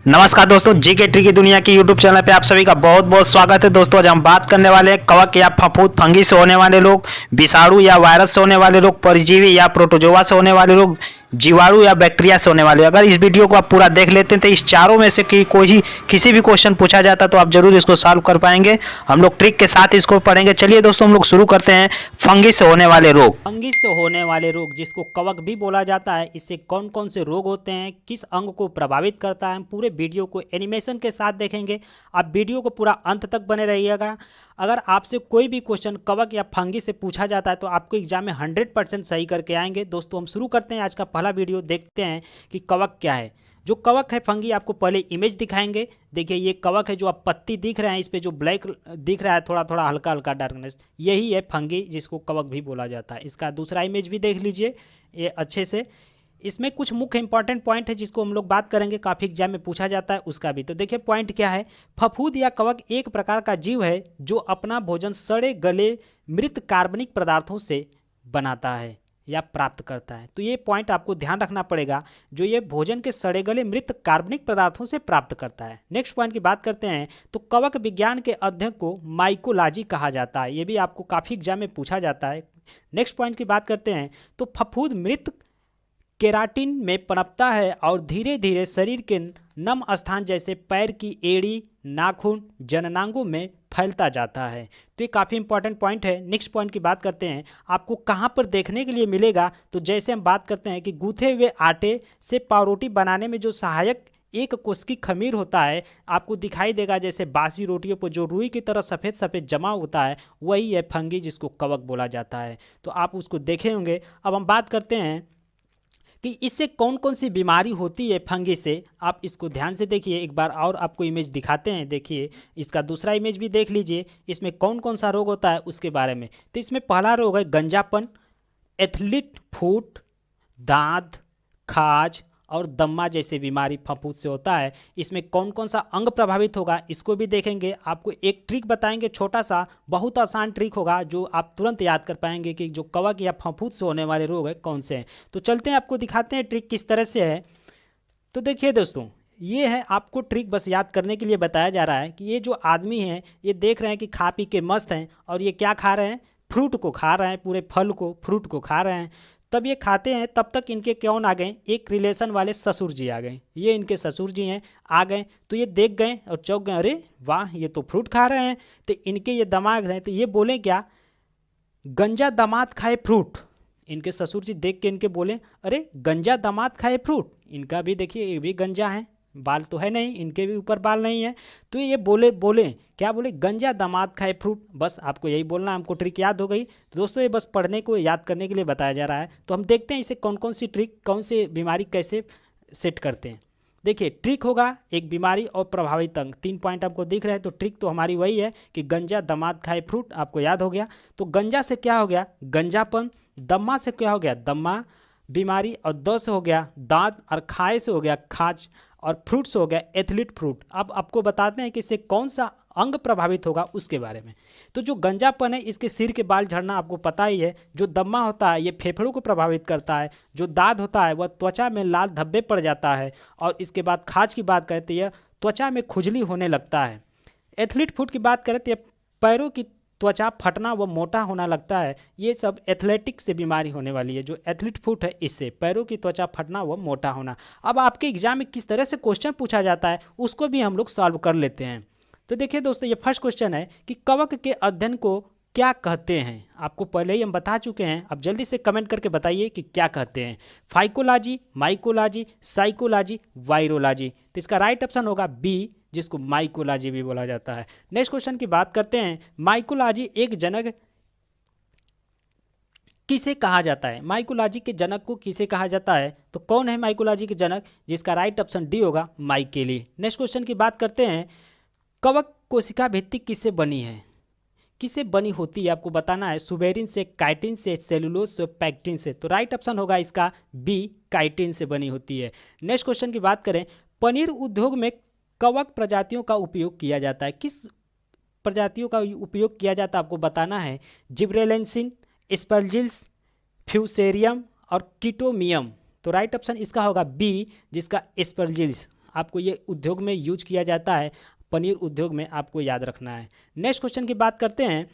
नमस्कार दोस्तों, GK tree की दुनिया की यूट्यूब चैनल पे आप सभी का बहुत बहुत स्वागत है। दोस्तों आज हम बात करने वाले हैं कवक या फफूंद फंगी से होने वाले रोग, विषाणु या वायरस से होने वाले रोग, परजीवी या प्रोटोजोआ से होने वाले रोग, जीवाणु या बैक्टीरिया से होने वाले। अगर इस वीडियो को आप पूरा देख लेते हैं तो इस चारों में से कोई किसी भी क्वेश्चन पूछा जाता तो आप जरूर इसको सॉल्व कर पाएंगे। हम लोग ट्रिक के साथ इसको पढ़ेंगे। चलिए दोस्तों हम लोग शुरू करते हैं। फंगी से होने वाले रोग। फंगी से होने वाले रोग जिसको कवक भी बोला जाता है, इससे कौन कौन से रोग होते हैं, किस अंग को प्रभावित करता है, हम पूरे वीडियो को एनिमेशन के साथ देखेंगे। आप वीडियो को पूरा अंत तक बने रहिएगा। अगर आपसे कोई भी क्वेश्चन कवक या फंगी से पूछा जाता है तो आपको एग्जाम में 100% सही करके आएंगे। दोस्तों हम शुरू करते हैं आज का पहला वीडियो। देखते हैं कि कवक क्या है। जो कवक है फंगी, आपको पहले इमेज दिखाएंगे। देखिए ये कवक है, जो आप पत्ती दिख रहे हैं इस पे जो ब्लैक दिख रहा है, थोड़ा थोड़ा हल्का हल्का डार्कनेस, यही है फंगी जिसको कवक भी बोला जाता है। इसका दूसरा इमेज भी देख लीजिए ये अच्छे से। इसमें कुछ मुख्य इंपॉर्टेंट पॉइंट है जिसको हम लोग बात करेंगे, काफ़ी एग्जाम में पूछा जाता है उसका भी। तो देखिए पॉइंट क्या है। फफूंद या कवक एक प्रकार का जीव है जो अपना भोजन सड़े गले मृत कार्बनिक पदार्थों से बनाता है या प्राप्त करता है। तो ये पॉइंट आपको ध्यान रखना पड़ेगा, जो ये भोजन के सड़े गले मृत कार्बनिक पदार्थों से प्राप्त करता है। नेक्स्ट पॉइंट की बात करते हैं तो कवक विज्ञान के अध्ययन को माइकोलॉजी कहा जाता है। ये भी आपको काफ़ी एग्जाम में पूछा जाता है। नेक्स्ट पॉइंट की बात करते हैं तो फफूंद मृत केराटिन में पनपता है और धीरे धीरे शरीर के नम स्थान जैसे पैर की एड़ी, नाखून, जननांगों में फैलता जाता है। तो ये काफ़ी इंपॉर्टेंट पॉइंट है। नेक्स्ट पॉइंट की बात करते हैं, आपको कहाँ पर देखने के लिए मिलेगा। तो जैसे हम बात करते हैं कि गूंथे हुए आटे से पावरोटी बनाने में जो सहायक एक कोशिकी खमीर होता है, आपको दिखाई देगा जैसे बासी रोटियों पर जो रुई की तरह सफ़ेद सफ़ेद जमा होता है, वही है फंगी जिसको कवक बोला जाता है। तो आप उसको देखे होंगे। अब हम बात करते हैं कि इससे कौन कौन सी बीमारी होती है फंगी से। आप इसको ध्यान से देखिए। एक बार और आपको इमेज दिखाते हैं। देखिए इसका दूसरा इमेज भी देख लीजिए। इसमें कौन कौन सा रोग होता है उसके बारे में। तो इसमें पहला रोग है गंजापन, एथलीट फुट, दांत, खाज और दम्मा जैसे बीमारी फफूंद से होता है। इसमें कौन कौन सा अंग प्रभावित होगा इसको भी देखेंगे। आपको एक ट्रिक बताएंगे, छोटा सा बहुत आसान ट्रिक होगा जो आप तुरंत याद कर पाएंगे कि जो कवक या फफूंद से होने वाले रोग है कौन से हैं। तो चलते हैं, आपको दिखाते हैं ट्रिक किस तरह से है। तो देखिए दोस्तों, ये है, आपको ट्रिक बस याद करने के लिए बताया जा रहा है कि ये जो आदमी हैं ये देख रहे हैं कि खा पी के मस्त हैं, और ये क्या खा रहे हैं, फ्रूट को खा रहे हैं, पूरे फल को, फ्रूट को खा रहे हैं। तब ये खाते हैं, तब तक इनके कौन आ गए, एक रिलेशन वाले ससुर जी आ गए। ये इनके ससुर जी हैं, आ गए। तो ये देख गए और चौंक गए, अरे वाह ये तो फ्रूट खा रहे हैं। तो इनके ये दामाद हैं, तो ये बोले क्या, गंजा दामाद खाए फ्रूट। इनके ससुर जी देख के इनके बोले, अरे गंजा दामाद खाए फ्रूट। इनका भी देखिए ये भी गंजा है, बाल तो है नहीं, इनके भी ऊपर बाल नहीं है। तो ये बोले क्या बोले, गंजा दामाद खाए फ्रूट। बस आपको यही बोलना, हमको ट्रिक याद हो गई। तो दोस्तों ये बस पढ़ने को याद करने के लिए बताया जा रहा है। तो हम देखते हैं इसे कौन कौन सी ट्रिक, कौन सी बीमारी कैसे सेट करते हैं। देखिए ट्रिक होगा एक बीमारी और प्रभावित अंग, 3 पॉइंट आपको दिख रहे हैं। तो ट्रिक तो हमारी वही है कि गंजा दामाद खाए फ्रूट, आपको याद हो गया। तो गंजा से क्या हो गया, गंजापन। दम्मा से क्या हो गया, दम्मा बीमारी। और द से हो गया दांत, और खाए से हो गया खाज, और फ्रूट से हो गया एथलीट फ्रूट। अब आपको बताते हैं कि इससे कौन सा अंग प्रभावित होगा उसके बारे में। तो जो गंजापन है, इसके सिर के बाल झड़ना आपको पता ही है। जो दम्मा होता है ये फेफड़ों को प्रभावित करता है। जो दाद होता है वह त्वचा में लाल धब्बे पड़ जाता है। और इसके बाद खाज की बात करते हैं, त्वचा में खुजली होने लगता है। एथलीट फुट की बात करें तो पैरों की त्वचा फटना व मोटा होना लगता है। ये सब एथलेटिक से बीमारी होने वाली है। जो एथलीट फुट है इससे पैरों की त्वचा फटना व मोटा होना। अब आपके एग्जाम में किस तरह से क्वेश्चन पूछा जाता है उसको भी हम लोग सॉल्व कर लेते हैं। तो देखिए दोस्तों, ये फर्स्ट क्वेश्चन है कि कवक के अध्ययन को क्या कहते हैं। आपको पहले ही हम बता चुके हैं, अब जल्दी से कमेंट करके बताइए कि क्या कहते हैं। Phycology, mycology, psychology, virology. तो इसका राइट ऑप्शन होगा बी, जिसको माइकोलॉजी भी बोला जाता है। नेक्स्ट क्वेश्चन की बात करते हैं, माइकोलॉजी एक जनक किसे कहा जाता है। माइकोलॉजी के जनक को किसे कहा जाता है, तो कौन है माइकोलॉजी के जनक, जिसका राइट ऑप्शन डी होगा, माइकेली। नेक्स्ट क्वेश्चन की बात करते हैं, कवक कोशिका भित्ति किससे बनी है, किससे बनी होती है, आपको बताना है। सुबेरिन से, काइटिन से, सेलुलोज से, पैक्टिन से। तो राइट ऑप्शन होगा इसका बी, काइटिन से बनी होती है। नेक्स्ट क्वेश्चन की बात करें, पनीर उद्योग में कवक प्रजातियों का उपयोग किया जाता है। किस प्रजातियों का उपयोग किया जाता है आपको बताना है। जिब्रेलिंसिन, स्पर्जिल्स, फ्यूसेरियम और कीटोमियम। तो राइट ऑप्शन इसका होगा बी, जिसका स्पर्जिल्स। आपको ये उद्योग में यूज किया जाता है, पनीर उद्योग में, आपको याद रखना है। नेक्स्ट क्वेश्चन की बात करते हैं,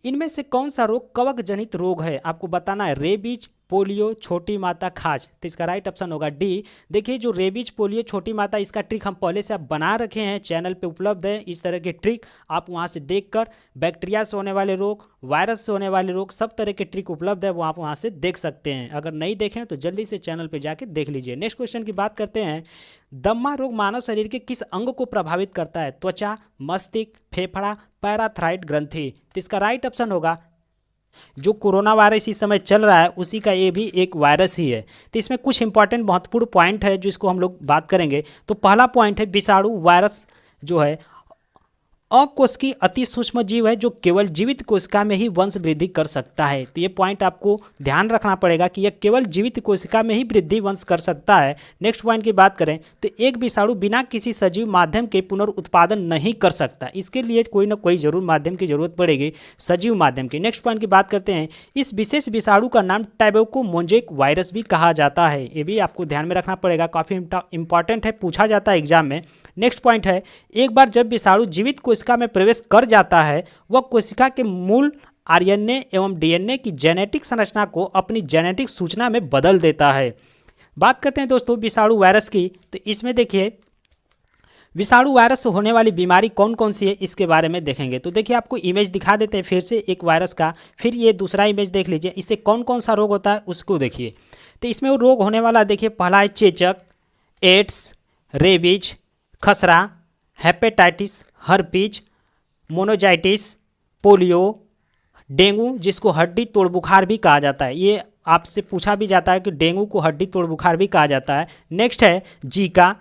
इनमें से कौन सा रोग कवक जनित रोग है, आपको बताना है। रेबीज, पोलियो, छोटी माता, खाज। तो इसका राइट ऑप्शन होगा डी। देखिए जो रेबीज, पोलियो, छोटी माता, इसका ट्रिक हम पहले से आप बना रखे हैं, चैनल पे उपलब्ध है। इस तरह के ट्रिक आप वहां से देखकर बैक्टीरिया से होने वाले रोग, वायरस से होने वाले रोग, सब तरह के ट्रिक उपलब्ध है, वो आप वहां से देख सकते हैं। अगर नहीं देखें तो जल्दी से चैनल पर जाके देख लीजिए। नेक्स्ट क्वेश्चन की बात करते हैं, दम्मा रोग मानव शरीर के किस अंग को प्रभावित करता है? त्वचा, मस्तिष्क, फेफड़ा, पैराथाइरोइड ग्रंथि। तो इसका राइट ऑप्शन होगा जो कोरोना वायरस इस समय चल रहा है उसी का ये भी एक वायरस ही है। तो इसमें कुछ इंपॉर्टेंट महत्वपूर्ण पॉइंट है जो इसको हम लोग बात करेंगे। तो पहला पॉइंट है, विषाणु वायरस जो है अकोशिकीय अति सूक्ष्म जीव है जो केवल जीवित कोशिका में ही वंश वृद्धि कर सकता है। तो ये पॉइंट आपको ध्यान रखना पड़ेगा कि यह केवल जीवित कोशिका में ही वृद्धि वंश कर सकता है। नेक्स्ट पॉइंट की बात करें तो एक विषाणु बिना किसी सजीव माध्यम के पुनरुत्पादन नहीं कर सकता, इसके लिए कोई ना कोई जरूर माध्यम की जरूरत पड़ेगी, सजीव माध्यम की। नेक्स्ट पॉइंट की बात करते हैं, इस विशेष विषाणु का नाम टैबेको मोजेक वायरस भी कहा जाता है। ये भी आपको ध्यान में रखना पड़ेगा, काफ़ी इंपॉर्टेंट है, पूछा जाता है एग्जाम में। नेक्स्ट पॉइंट है, एक बार जब विषाणु जीवित कोशिका में प्रवेश कर जाता है वह कोशिका के मूल आरएनए एवं डीएनए की जेनेटिक संरचना को अपनी जेनेटिक सूचना में बदल देता है। बात करते हैं दोस्तों विषाणु वायरस की। तो इसमें देखिए विषाणु वायरस से होने वाली बीमारी कौन कौन सी है इसके बारे में देखेंगे। तो देखिए आपको इमेज दिखा देते हैं फिर से एक वायरस का, फिर ये दूसरा इमेज देख लीजिए, इससे कौन कौन सा रोग होता है उसको देखिए। तो इसमें वो रोग होने वाला देखिए, पहला है चेचक, एड्स, रेबीज, खसरा, हेपेटाइटिस, हर्पीज, मोनोजाइटिस, पोलियो, डेंगू जिसको हड्डी तोड़ बुखार भी कहा जाता है। ये आपसे पूछा भी जाता है कि डेंगू को हड्डी तोड़ बुखार भी कहा जाता है। नेक्स्ट है जीका,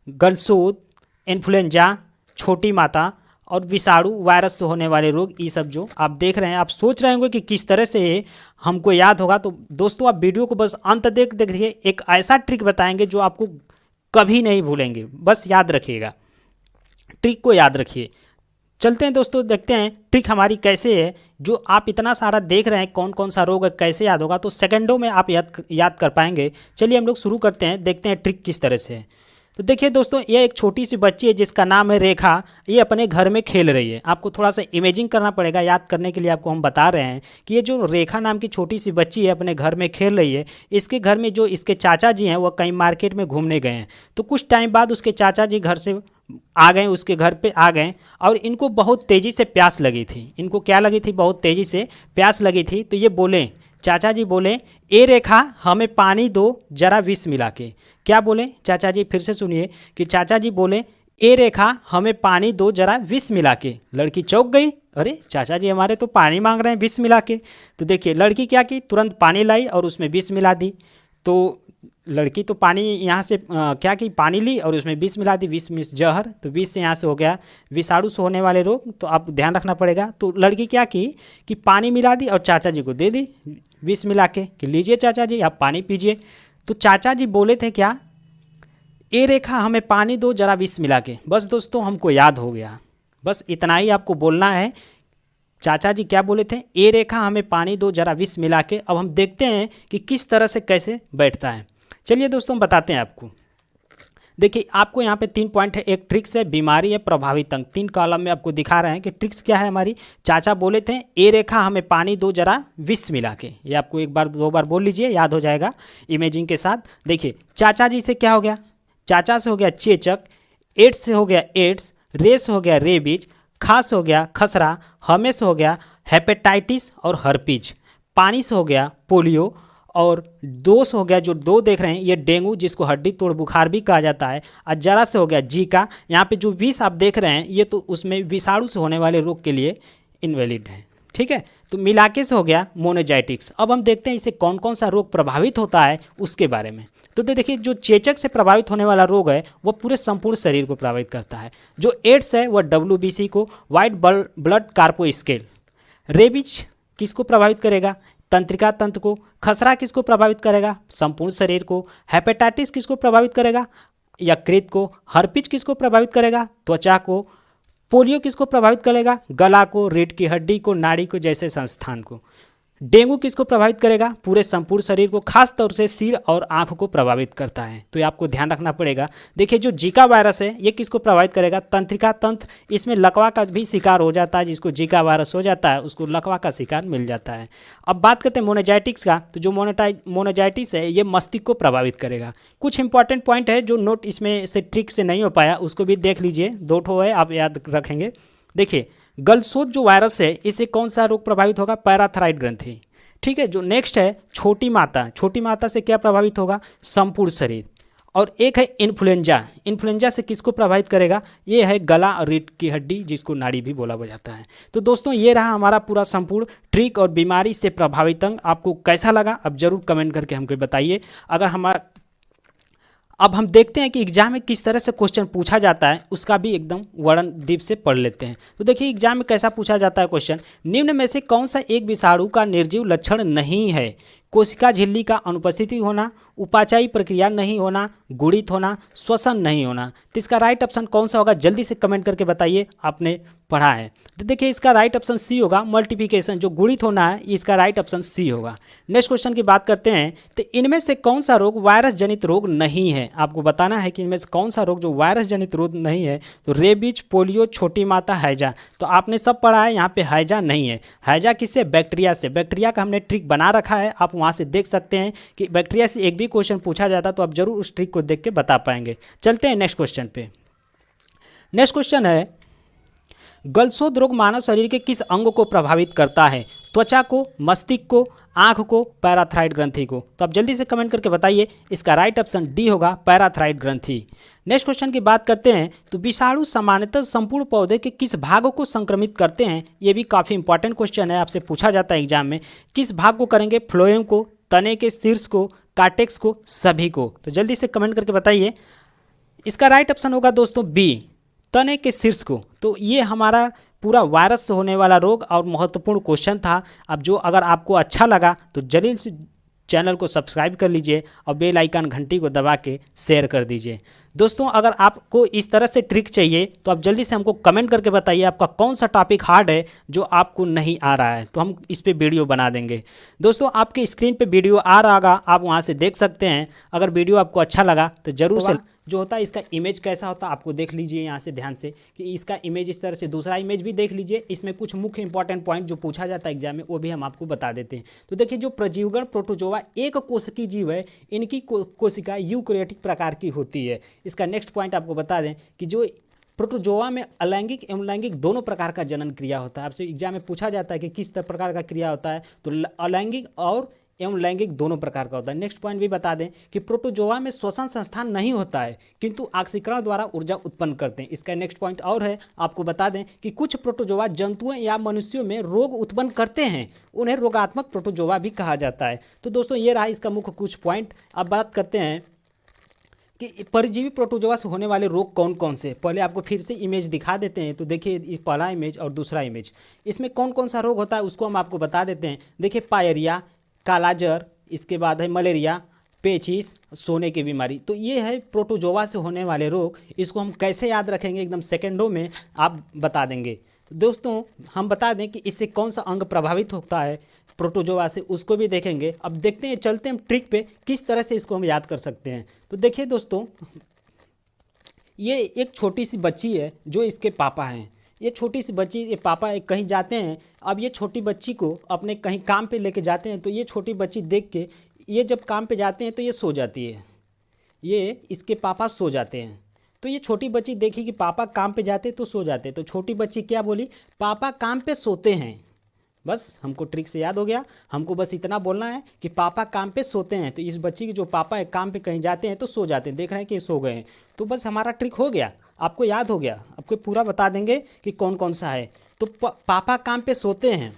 गलसूत, इन्फ्लुएंजा, छोटी माता और विषाणु वायरस से होने वाले रोग। ये सब जो आप देख रहे हैं, आप सोच रहे होंगे कि किस तरह से हमको याद होगा। तो दोस्तों आप वीडियो को बस अंत देखिए, एक ऐसा ट्रिक बताएंगे जो आपको कभी नहीं भूलेंगे, बस याद रखिएगा, ट्रिक को याद रखिए। चलते हैं दोस्तों, देखते हैं ट्रिक हमारी कैसे है। जो आप इतना सारा देख रहे हैं कौन कौन सा रोग है, कैसे याद होगा, तो सेकंडों में आप याद कर पाएंगे। चलिए हम लोग शुरू करते हैं, देखते हैं ट्रिक किस तरह से है। तो देखिए दोस्तों, ये एक छोटी सी बच्ची है जिसका नाम है रेखा, ये अपने घर में खेल रही है। आपको थोड़ा सा इमेजिंग करना पड़ेगा, याद करने के लिए आपको हम बता रहे हैं कि ये जो रेखा नाम की छोटी सी बच्ची है अपने घर में खेल रही है। इसके घर में जो इसके चाचा जी हैं वह कहीं मार्केट में घूमने गए हैं। तो कुछ टाइम बाद उसके चाचा जी घर से आ गए, उसके घर पे आ गए और इनको बहुत तेज़ी से प्यास लगी थी। इनको क्या लगी थी? बहुत तेज़ी से प्यास लगी थी। तो ये बोले, चाचा जी बोले, ए रेखा हमें पानी दो जरा विष मिला के। क्या बोले चाचा जी? फिर से सुनिए कि चाचा जी बोले, ए रेखा हमें पानी दो जरा विष मिला के। लड़की चौंक गई, अरे चाचा जी हमारे तो पानी मांग रहे हैं विष मिला के। तो देखिए लड़की क्या की, तुरंत पानी लाई और उसमें विष मिला दी। तो लड़की तो पानी यहाँ से क्या की, पानी ली और उसमें विष मिला दी, विष मिस जहर। तो विष से यहाँ से हो गया विषाणु से होने वाले रोग। तो आप ध्यान रखना पड़ेगा। तो लड़की क्या की कि पानी मिला दी और चाचा जी को दे दी विष मिला के कि लीजिए चाचा जी आप पानी पीजिए। तो चाचा जी बोले थे क्या, ए रेखा हमें पानी दो जरा विष मिला के। बस दोस्तों हमको याद हो गया, बस इतना ही आपको बोलना है। चाचा जी क्या बोले थे? ए रेखा हमें पानी दो जरा विष मिला के। अब हम देखते हैं कि किस तरह से कैसे बैठता है। चलिए दोस्तों हम बताते हैं आपको। देखिए आपको यहाँ पे 3 पॉइंट है, एक ट्रिक्स है, बीमारी है, प्रभावित अंग। 3 कॉलम में आपको दिखा रहे हैं कि ट्रिक्स क्या है हमारी। चाचा बोले थे ए रेखा हमें पानी दो जरा विष मिला के। ये आपको एक बार 2 बार बोल लीजिए, याद हो जाएगा इमेजिंग के साथ। देखिए चाचा जी से क्या हो गया, चाचा से हो गया चेचक, एड्स से हो गया एड्स, रे से हो गया रेबीज, खास हो गया खसरा, हमे से हो गया हेपेटाइटिस और हर्पीज, पानी से हो गया पोलियो और 2 से हो गया, जो 2 देख रहे हैं ये डेंगू जिसको हड्डी तोड़ बुखार भी कहा जाता है, और जरा से हो गया जीका। यहाँ पे जो विष आप देख रहे हैं ये तो उसमें विषाणु से होने वाले रोग के लिए इनवैलिड है, ठीक है। तो मिलाके से हो गया मोनोजाइटिक्स। अब हम देखते हैं इससे कौन कौन सा रोग प्रभावित होता है उसके बारे में। तो देखिए जो चेचक से प्रभावित होने वाला रोग है वो पूरे संपूर्ण शरीर को प्रभावित करता है। जो एड्स है वह WBC को, वाइट ब्लड कार्पोस्केल। रेबीज किसको प्रभावित करेगा? तंत्रिका तंत्र को। खसरा किसको प्रभावित करेगा? संपूर्ण शरीर को। हेपेटाइटिस किसको प्रभावित करेगा? यकृत को। हर्पीज किसको प्रभावित करेगा? त्वचा को। पोलियो किसको प्रभावित करेगा? गला को, रीढ़ की हड्डी को, नाड़ी को जैसे संस्थान को। डेंगू किसको प्रभावित करेगा? पूरे संपूर्ण शरीर को, खास तौर से सिर और आंख को प्रभावित करता है, तो ये आपको ध्यान रखना पड़ेगा। देखिए जो जीका वायरस है ये किसको प्रभावित करेगा? तंत्रिका तंत्र, इसमें लकवा का भी शिकार हो जाता है। जिसको जीका वायरस हो जाता है उसको लकवा का शिकार मिल जाता है। अब बात करते हैं मोनोजाइटिक्स का, तो जो मोनोजाइटिस है ये मस्तिष्क को प्रभावित करेगा। कुछ इंपॉर्टेंट पॉइंट है जो नोट इसमें से ट्रिक से नहीं हो पाया, उसको भी देख लीजिए, 2 ठो है आप याद रखेंगे। देखिए गलसोत जो वायरस है इससे कौन सा रोग प्रभावित होगा? पैराथायरॉइड ग्रंथि। ठीक है, जो नेक्स्ट है छोटी माता, छोटी माता से क्या प्रभावित होगा? संपूर्ण शरीर। और एक है इन्फ्लुएंजा, इन्फ्लुएंजा से किसको प्रभावित करेगा? ये है गला और रीढ़ की हड्डी, जिसको नाड़ी भी बोला जाता है। तो दोस्तों ये रहा हमारा पूरा संपूर्ण ट्रिक और बीमारी से प्रभावित अंग। आपको कैसा लगा अब जरूर कमेंट करके हमको बताइए। अगर हमारा अब हम देखते हैं कि एग्जाम में किस तरह से क्वेश्चन पूछा जाता है, उसका भी एकदम वर्णन डीप से पढ़ लेते हैं। तो देखिए एग्जाम में कैसा पूछा जाता है क्वेश्चन, निम्न में से कौन सा एक विषाणु का निर्जीव लक्षण नहीं है? कोशिका झिल्ली का अनुपस्थिति होना, उपाचायी प्रक्रिया नहीं होना, गुणित होना, श्वसन नहीं होना। तो इसका राइट ऑप्शन कौन सा होगा? जल्दी से कमेंट करके बताइए, आपने पढ़ा है। तो देखिए इसका राइट ऑप्शन सी होगा, मल्टीप्लिकेशन, जो गुणित होना है इसका राइट ऑप्शन सी होगा। नेक्स्ट क्वेश्चन की बात करते हैं, तो इनमें से कौन सा रोग वायरस जनित रोग नहीं है? आपको बताना है कि इनमें से कौन सा रोग जो वायरस जनित रोग नहीं है। तो रेबीज, पोलियो, छोटी माता, हैजा। तो आपने सब पढ़ा है, यहाँ पे हैजा नहीं है। हैजा किससे? बैक्टीरिया से। बैक्टीरिया का हमने ट्रिक बना रखा है, आप वहाँ से देख सकते हैं कि बैक्टीरिया से एक भी क्वेश्चन पूछा जाता तो आप जरूर उस ट्रिक को देख के बता पाएंगे। चलते हैं नेक्स्ट क्वेश्चन पे। नेक्स्ट क्वेश्चन है, गलसोत रोग मानव शरीर के किस अंग को प्रभावित करता है? त्वचा को, मस्तिष्क को, आंख को, पैराथायरॉइड ग्रंथि को। तो आप जल्दी से कमेंट करके बताइए, इसका राइट ऑप्शन डी होगा, पैराथायरॉइड ग्रंथि। नेक्स्ट क्वेश्चन की बात करते हैं, तो विषाणु सामान्यतः संपूर्ण पौधे के किस भागों को संक्रमित करते हैं? ये भी काफ़ी इंपॉर्टेंट क्वेश्चन है, आपसे पूछा जाता है एग्जाम में। किस भाग को करेंगे? फ्लोएम को, तने के शीर्ष को, कार्टेक्स को, सभी को। तो जल्दी से कमेंट करके बताइए, इसका राइट ऑप्शन होगा दोस्तों बी, तने के शीर्ष को। तो ये हमारा पूरा वायरस से होने वाला रोग और महत्वपूर्ण क्वेश्चन था। अब जो अगर आपको अच्छा लगा तो जल्दी से चैनल को सब्सक्राइब कर लीजिए और बेल आइकन घंटी को दबा के शेयर कर दीजिए। दोस्तों अगर आपको इस तरह से ट्रिक चाहिए तो आप जल्दी से हमको कमेंट करके बताइए आपका कौन सा टॉपिक हार्ड है जो आपको नहीं आ रहा है, तो हम इस पे वीडियो बना देंगे। दोस्तों आपके स्क्रीन पे वीडियो आ रहा होगा, आप वहाँ से देख सकते हैं। अगर वीडियो आपको अच्छा लगा तो ज़रूर से जो होता है इसका इमेज कैसा होता है आपको देख लीजिए यहाँ से ध्यान से, कि इसका इमेज इस तरह से, दूसरा इमेज भी देख लीजिए। इसमें कुछ मुख्य इंपॉर्टेंट पॉइंट जो पूछा जाता है एग्जाम में वो भी हम आपको बता देते हैं। तो देखिए जो प्रजीवगण प्रोटोजोआ एक कोशिकीय जीव है, इनकी कोशिका यूकैरियोटिक प्रकार की होती है। इसका नेक्स्ट पॉइंट आपको बता दें कि जो प्रोटोजोआ में अलैंगिक एवं लैंगिक दोनों प्रकार का जनन क्रिया होता है। आपसे एग्जाम में पूछा जाता है कि किस प्रकार का क्रिया होता है, तो अलैंगिक और एवं लैंगिक दोनों प्रकार का होता है। नेक्स्ट पॉइंट भी बता दें कि प्रोटोजोआ में श्वसन संस्थान नहीं होता है किंतु ऑक्सीकरण द्वारा ऊर्जा उत्पन्न करते हैं। इसका नेक्स्ट पॉइंट और है, आपको बता दें कि कुछ प्रोटोजोआ जंतुओं या मनुष्यों में रोग उत्पन्न करते हैं, उन्हें रोगात्मक प्रोटोजोआ भी कहा जाता है। तो दोस्तों ये रहा इसका मुख्य कुछ पॉइंट। अब बात करते हैं कि परजीवी प्रोटोजोआ से होने वाले रोग कौन कौन से। पहले आपको फिर से इमेज दिखा देते हैं, तो देखिए पहला इमेज और दूसरा इमेज, इसमें कौन कौन सा रोग होता है उसको हम आपको बता देते हैं। देखिए पायरिया, कालाजर, इसके बाद है मलेरिया, पेचिस, सोने की बीमारी। तो ये है प्रोटोजोआ से होने वाले रोग। इसको हम कैसे याद रखेंगे एकदम सेकेंडों में आप बता देंगे। तो दोस्तों हम बता दें कि इससे कौन सा अंग प्रभावित होता है प्रोटोजोआ से, उसको भी देखेंगे। अब देखते हैं, चलते हैं ट्रिक पे किस तरह से इसको हम याद कर सकते हैं। तो देखिए दोस्तों ये एक छोटी सी बच्ची है जो इसके पापा हैं। ये छोटी सी बच्ची, ये पापा कहीं जाते हैं, अब ये छोटी बच्ची को अपने कहीं काम पे लेके जाते हैं। तो ये छोटी बच्ची देख के ये जब काम पे जाते हैं तो ये सो जाती है, ये इसके पापा सो जाते हैं। तो ये छोटी बच्ची देखी कि पापा काम पे जाते तो सो जाते, तो छोटी बच्ची क्या बोली? पापा काम पे सोते हैं। बस हमको ट्रिक से याद हो गया, हमको बस इतना बोलना है कि पापा काम पे सोते हैं। तो इस बच्ची के जो पापा है काम पे कहीं जाते हैं तो सो जाते हैं, देख रहे हैं कि सो गए हैं। तो बस हमारा ट्रिक हो गया, आपको याद हो गया। आपको पूरा बता देंगे कि कौन कौन सा है। तो पापा काम पे सोते हैं।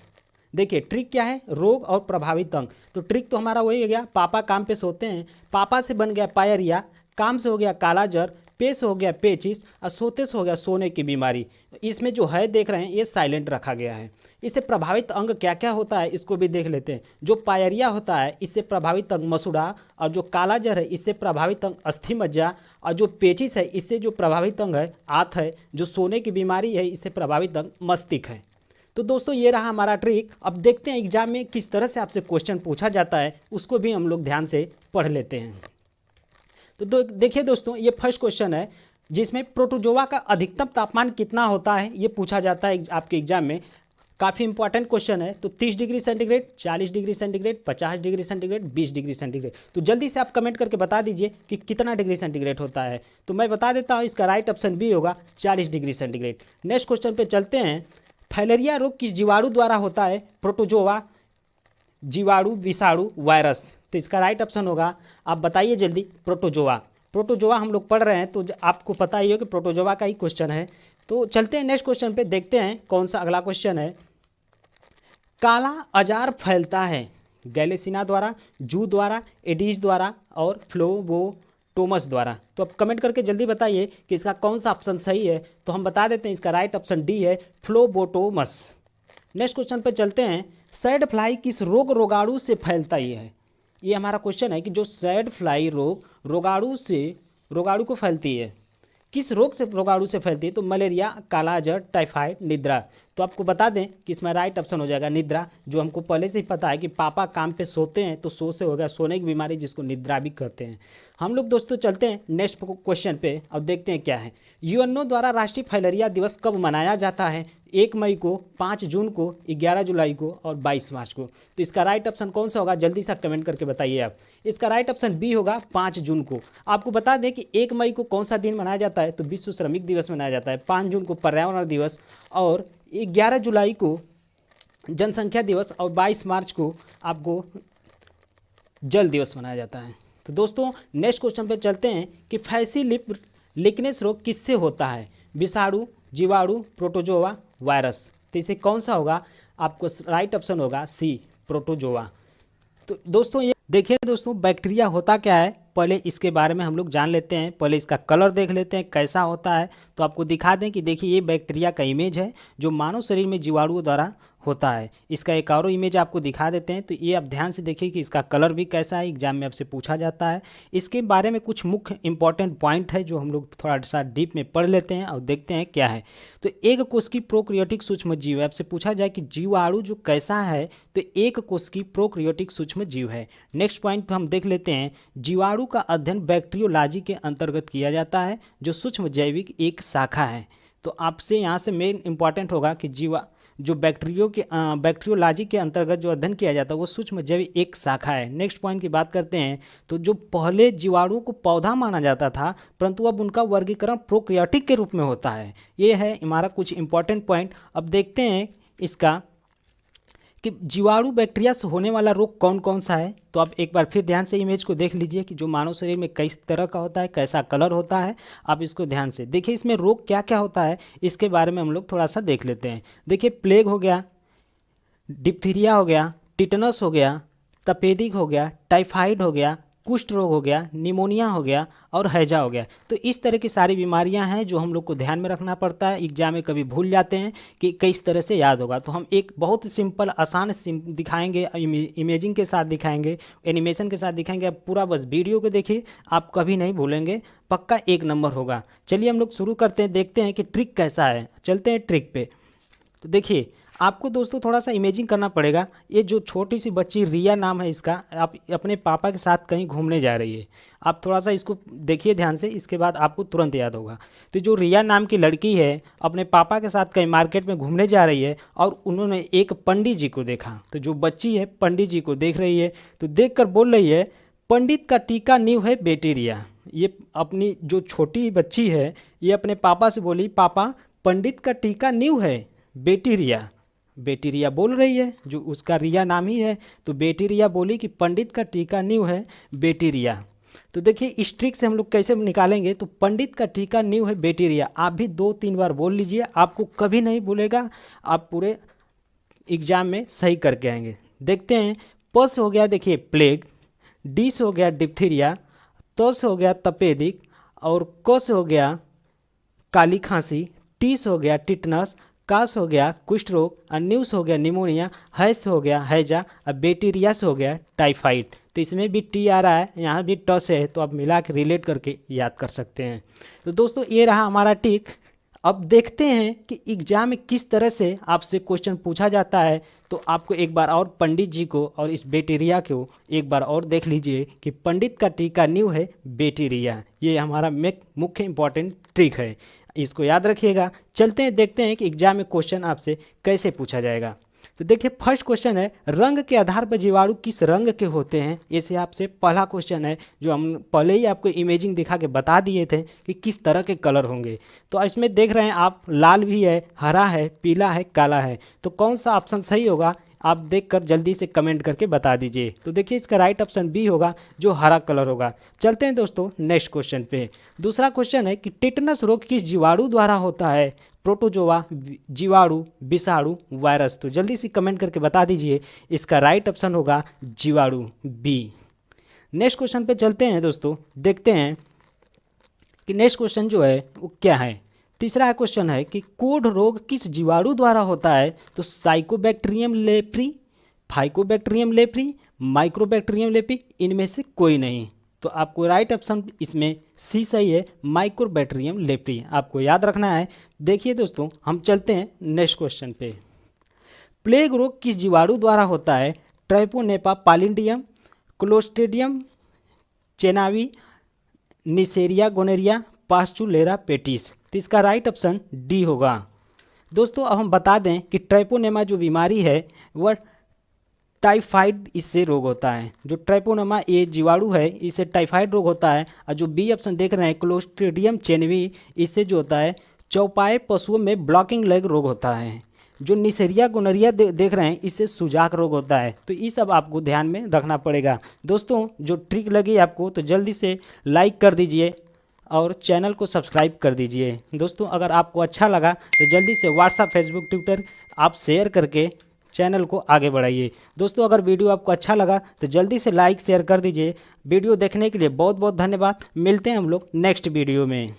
देखिए ट्रिक क्या है? रोग और प्रभावित अंग। तो ट्रिक तो हमारा वही हो गया, पापा काम पे सोते हैं। पापा से बन गया पायरिया, काम से हो गया कालाजर, पे से हो गया पेचिस और सोते से हो गया सोने की बीमारी। इसमें जो है देख रहे हैं ये साइलेंट रखा गया है। इससे प्रभावित अंग क्या क्या होता है इसको भी देख लेते हैं। जो पायरिया होता है इससे प्रभावित अंग मसूड़ा, और जो कालाजर है इससे प्रभावित अंग अस्थि मज्जा, और जो पेचिस है इससे जो प्रभावित अंग है आंत है, जो सोने की बीमारी है इससे प्रभावित अंग मस्तिष्क है। तो दोस्तों ये रहा हमारा ट्रिक। अब देखते हैं एग्जाम में किस तरह से आपसे क्वेश्चन पूछा जाता है, उसको भी हम लोग ध्यान से पढ़ लेते हैं। तो देखिए दोस्तों, ये फर्स्ट क्वेश्चन है जिसमें प्रोटोजोआ का अधिकतम तापमान कितना होता है ये पूछा जाता है आपके एग्जाम में। काफ़ी इंपॉर्टेंट क्वेश्चन है। तो 30 degree centigrade, 40 degree centigrade, 50 degree centigrade, 20 degree centigrade. तो जल्दी से आप कमेंट करके बता दीजिए कि कितना डिग्री सेंटीग्रेड होता है। तो मैं बता देता हूँ, इसका राइट ऑप्शन बी होगा 40 डिग्री सेंटीग्रेड। नेक्स्ट क्वेश्चन पे चलते हैं। फाइलेरिया रोग किस जीवाणु द्वारा होता है? प्रोटोजोआ, जीवाणु, विषाणु, वायरस। तो इसका राइट ऑप्शन होगा, आप बताइए जल्दी, प्रोटोजोआ। प्रोटोजोआ हम लोग पढ़ रहे हैं तो आपको पता ही हो कि प्रोटोजोआ का ही क्वेश्चन है। तो चलते हैं नेक्स्ट क्वेश्चन पे, देखते हैं कौन सा अगला क्वेश्चन है। काला अजार फैलता है गैलेसिना द्वारा, जू द्वारा, एडीज द्वारा और फ्लोबोटोमस द्वारा। तो अब कमेंट करके जल्दी बताइए कि इसका कौन सा ऑप्शन सही है। तो हम बता देते हैं, इसका राइट ऑप्शन डी है, फ्लोबोटोमस। नेक्स्ट क्वेश्चन पे चलते हैं। सैड फ्लाई किस रोगाणु से फैलता ही है? ये हमारा क्वेश्चन है कि जो सैड फ्लाई रोगाणु को फैलती है, किस रोगाणु से फैलती है? तो मलेरिया, काला अजहर, टाइफाइड, निद्रा। तो आपको बता दें कि इसमें राइट ऑप्शन हो जाएगा निद्रा, जो हमको पहले से ही पता है कि पापा काम पे सोते हैं तो सो से हो गया सोने की बीमारी, जिसको निद्रा भी कहते हैं। हम लोग दोस्तों चलते हैं नेक्स्ट क्वेश्चन पे, अब देखते हैं क्या है। यूएनओ द्वारा राष्ट्रीय फाइलेरिया दिवस कब मनाया जाता है? 1 मई को, 5 जून को, 11 जुलाई को और 22 मार्च को। तो इसका राइट ऑप्शन कौन सा होगा? जल्दी से कमेंट करके बताइए आप। इसका राइट ऑप्शन बी होगा, 5 जून को। आपको बता दें कि 1 मई को कौन सा दिन मनाया जाता है? तो विश्व श्रमिक दिवस मनाया जाता है। 5 जून को पर्यावरण दिवस और 11 जुलाई को जनसंख्या दिवस और 22 मार्च को आपको जल दिवस मनाया जाता है। तो दोस्तों नेक्स्ट क्वेश्चन पे चलते हैं कि फैसी लिप लिकनेस रोग किससे होता है? विषाणु, जीवाणु, प्रोटोजोआ, वायरस। तो इसे कौन सा होगा? आपको राइट ऑप्शन होगा सी, प्रोटोजोआ। तो दोस्तों ये देखिए दोस्तों, बैक्टीरिया होता क्या है, पहले इसके बारे में हम लोग जान लेते हैं। पहले इसका कलर देख लेते हैं कैसा होता है। तो आपको दिखा दें कि देखिए ये बैक्टीरिया का इमेज है जो मानव शरीर में जीवाणुओं द्वारा होता है। इसका एक और इमेज आपको दिखा देते हैं। तो ये आप ध्यान से देखिए कि इसका कलर भी कैसा है, एग्जाम में आपसे पूछा जाता है। इसके बारे में कुछ मुख्य इंपॉर्टेंट पॉइंट है जो हम लोग थोड़ा सा डीप में पढ़ लेते हैं और देखते हैं क्या है। तो एक कोश की प्रोक्रियोटिक सूक्ष्म जीव है। आपसे पूछा जाए कि जीवाणु जो कैसा है, तो एक कोश की प्रोक्रियोटिक सूक्ष्म जीव है। नेक्स्ट पॉइंट हम देख लेते हैं। जीवाणु का अध्ययन बैक्टीरियोलॉजी के अंतर्गत किया जाता है, जो सूक्ष्म जैविक एक शाखा है। तो आपसे यहाँ से मेन इंपॉर्टेंट होगा कि जो बैक्टीरियोलॉजी के अंतर्गत जो अध्ययन किया जाता है वो सूक्ष्म जैविक एक शाखा है। नेक्स्ट पॉइंट की बात करते हैं। तो जो पहले जीवाणुओं को पौधा माना जाता था, परंतु अब उनका वर्गीकरण प्रोक्रियोटिक के रूप में होता है। ये है हमारा कुछ इंपॉर्टेंट पॉइंट। अब देखते हैं इसका कि जीवाणु बैक्टीरिया से होने वाला रोग कौन कौन सा है। तो आप एक बार फिर ध्यान से इमेज को देख लीजिए कि जो मानव शरीर में किस तरह का होता है, कैसा कलर होता है। आप इसको ध्यान से देखिए, इसमें रोग क्या क्या होता है इसके बारे में हम लोग थोड़ा सा देख लेते हैं। देखिए, प्लेग हो गया, डिप्थीरिया हो गया, टिटनस हो गया, तपेदिक हो गया, टाइफाइड हो गया, कुष्ठ रोग हो गया, निमोनिया हो गया और हैजा हो गया। तो इस तरह की सारी बीमारियां हैं जो हम लोग को ध्यान में रखना पड़ता है। एग्जाम में कभी भूल जाते हैं कि किस तरह से याद होगा। तो हम एक बहुत सिंपल आसान दिखाएंगे, इमेजिंग के साथ दिखाएंगे, एनिमेशन के साथ दिखाएंगे। आप पूरा बस वीडियो को देखिए, आप कभी नहीं भूलेंगे, पक्का 1 नंबर होगा। चलिए हम लोग शुरू करते हैं, देखते हैं कि ट्रिक कैसा है। चलते हैं ट्रिक पे। तो देखिए, आपको दोस्तों थोड़ा सा इमेजिंग करना पड़ेगा। ये जो छोटी सी बच्ची रिया नाम है इसका, आप अपने पापा के साथ कहीं घूमने जा रही है। आप थोड़ा सा इसको देखिए ध्यान से, इसके बाद आपको तुरंत याद होगा। तो जो रिया नाम की लड़की है अपने पापा के साथ कहीं मार्केट में घूमने जा रही है और उन्होंने एक पंडित जी को देखा। तो जो बच्ची है पंडित जी को देख रही है, तो देख कर बोल रही है, पंडित का टीका नींव है बेटी रिया। ये अपनी जो छोटी बच्ची है ये अपने पापा से बोली, पापा पंडित का टीका नींव है बेटी रिया। बेटी रिया बोल रही है, जो उसका रिया नाम ही है। तो बेटी रिया बोली कि पंडित का टीका नींव है बेटी रिया। तो देखिए इस ट्रिक से हम लोग कैसे निकालेंगे। तो पंडित का टीका नींव है बेटी रिया, आप भी 2-3 बार बोल लीजिए, आपको कभी नहीं भूलेगा, आप पूरे एग्जाम में सही करके आएंगे। देखते हैं। प से हो गया देखिए प्लेग, डी से हो गया डिप्थीरिया, त से हो गया तपेदिक और क से हो गया काली खांसी, टी से हो गया टिटनस, का से हो गया कुष्ठ रोग और न्यू से हो गया निमोनिया, है से हो गया हैजा और बेटीरिया से हो गया टाइफाइड। तो इसमें भी टी आ रहा है, यहाँ भी ट से है, तो आप मिला के रिलेट करके याद कर सकते हैं। तो दोस्तों ये रहा हमारा ट्रिक। अब देखते हैं कि एग्जाम में किस तरह से आपसे क्वेश्चन पूछा जाता है। तो आपको एक बार और पंडित जी को और इस बैक्टीरिया को एक बार और देख लीजिए कि पंडित का टीका न्यू है बैक्टीरिया। ये हमारा मुख्य इंपॉर्टेंट ट्रिक है, इसको याद रखिएगा। चलते हैं देखते हैं कि एग्जाम में क्वेश्चन आपसे कैसे पूछा जाएगा। तो देखिए फर्स्ट क्वेश्चन है, रंग के आधार पर जीवाणु किस रंग के होते हैं। ऐसे आपसे पहला क्वेश्चन है जो हम पहले ही आपको इमेजिंग दिखा के बता दिए थे कि किस तरह के कलर होंगे। तो इसमें देख रहे हैं आप, लाल भी है, हरा है, पीला है, काला है। तो कौन सा ऑप्शन सही होगा आप देखकर जल्दी से कमेंट करके बता दीजिए। तो देखिए इसका राइट ऑप्शन बी होगा, जो हरा कलर होगा। चलते हैं दोस्तों नेक्स्ट क्वेश्चन पे। दूसरा क्वेश्चन है कि टेटनस रोग किस जीवाणु द्वारा होता है। प्रोटोजोआ, जीवाणु, विषाणु, वायरस। तो जल्दी से कमेंट करके बता दीजिए। इसका राइट ऑप्शन होगा जीवाणु, बी। नेक्स्ट क्वेश्चन पे चलते हैं दोस्तों, देखते हैं कि नेक्स्ट क्वेश्चन जो है वो क्या है। तीसरा क्वेश्चन है कि कोढ़ रोग किस जीवाणु द्वारा होता है। तो साइकोबैक्टीरियम लेप्री, फाइकोबैक्टीरियम लेप्री, माइक्रोबैक्टीरियम लेप्री, इनमें से कोई नहीं। तो आपको राइट ऑप्शन इसमें सी सही है, माइक्रोबैक्टीरियम लेप्री, आपको याद रखना है। देखिए दोस्तों हम चलते हैं नेक्स्ट क्वेश्चन पे। प्लेग रोग किस जीवाणु द्वारा होता है। ट्राइपोनेपा पालिंडियम, क्लोस्ट्रिडियम चेनावी, निसेरिया गोनेरिया, पास्चुलेरा पेटिस। तो इसका राइट ऑप्शन डी होगा। दोस्तों अब हम बता दें कि ट्राइपोनेमा जो बीमारी है वह टाइफाइड इससे रोग होता है। जो ट्राइपोनेमा ये जीवाणु है इससे टाइफाइड रोग होता है। और जो बी ऑप्शन देख रहे हैं क्लोस्ट्रिडियम चेनवी, इससे जो होता है चौपाए पशुओं में ब्लॉकिंग लेग रोग होता है। जो निसेरिया गोनरिया देख रहे हैं इससे सुजाक रोग होता है। तो ये सब आपको ध्यान में रखना पड़ेगा। दोस्तों जो ट्रिक लगी आपको तो जल्दी से लाइक कर दीजिए और चैनल को सब्सक्राइब कर दीजिए। दोस्तों अगर आपको अच्छा लगा तो जल्दी से व्हाट्सएप, फेसबुक, ट्विटर आप शेयर करके चैनल को आगे बढ़ाइए। दोस्तों अगर वीडियो आपको अच्छा लगा तो जल्दी से लाइक शेयर कर दीजिए। वीडियो देखने के लिए बहुत बहुत धन्यवाद। मिलते हैं हम लोग नेक्स्ट वीडियो में।